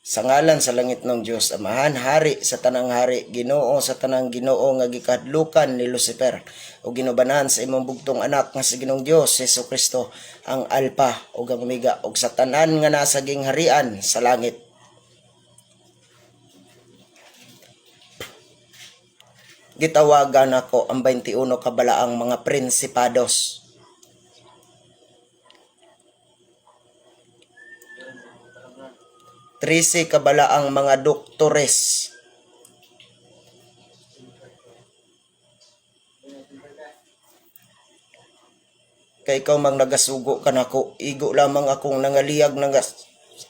Sa ngalan sa langit ng Diyos Amahan, Hari sa tanang hari, Ginoo sa tanang Ginoo nga gikadlukan ni Lucifer, o ginubanan sa imong bugtong anak nga si Ginoong Dios Jesucristo, ang Alpha o ang Omega, o sa tanan nga nasa gingharian sa langit. Gitawagan ako ang 21 kabalaang mga prinsipados. Trisi kabalaang mga doktores. Kay ikaw mang nagasugo ka nako, igo lamang akong nangaliyag ng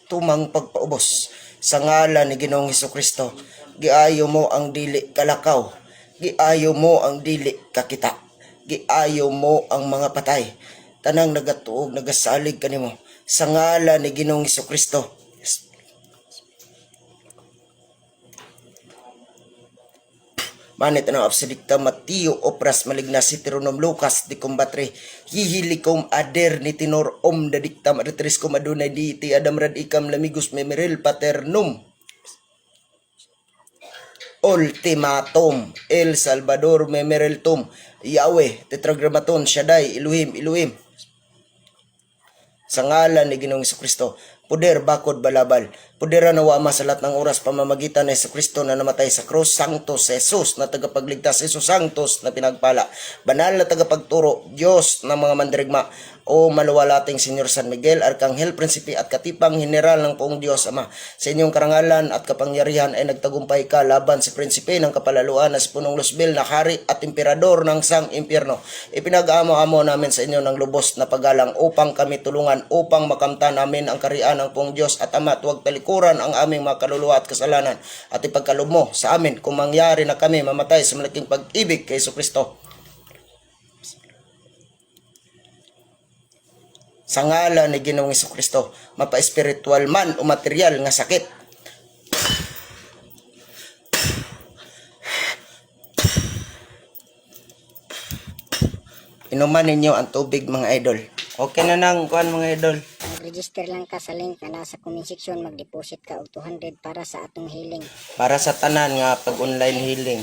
tumang pagpaubos. Sa ngalan ni Ginoong Hesukristo, giayo mo ang dili kalakaw, giayo mo ang dili kakita, giayo mo ang mga patay. Tanang nagatuog, nagasalig kanimo sa ngalan ni Ginoong Hesukristo. Manit ang absidikta Mateo Opras maligna si Tironom Lucas di kumbatre hihilikom ader ni tinor dadikta madetris kom adunay di ti adam radikam lamigos memeril paternum ultimatum El Salvador memeril tum Yahweh tetragrammaton Shaddai Elohim sa ngalan ni Ginoong Hesukristo, puder bakod balabal, pudera nawa masalat ng oras pamamagitan ni Hesukristo na namatay sa krus, Sanctus Jesus na tagapagligtas, Jesus Sanctus na pinagpala, banal na tagapagturo, Diyos ng mga mandirigma, o maluwalating Senyor San Miguel, Arkanghel, Prinsipe at Katipang General ng Poong Diyos Ama. Sa inyong karangalan at kapangyarihan ay nagtagumpay ka laban sa Prinsipe ng kapalaluan na si Punong Luzbel na hari at emperador ng sang impyerno. Ipinag-amo-amo namin sa inyo ng lubos na paggalang upang kami tulungan upang makamtan namin ang kariyan ng Poong Diyos at Ama at huwag talikuran ang aming mga kaluluwa at kasalanan at ipagkalob mo sa amin kung mangyari na kami mamatay sa malaking pag-ibig kay Hesukristo. Sa ngalan ni Ginoong Hesukristo, mapa-espiritual man o material nga sakit, inuman ninyo ang tubig mga idol. Okay na nang kuan mga idol. Mag-register lang ka sa link na nasa comment section, mag-deposit ka og 200 para sa atong healing. Para sa tanan nga pag online healing.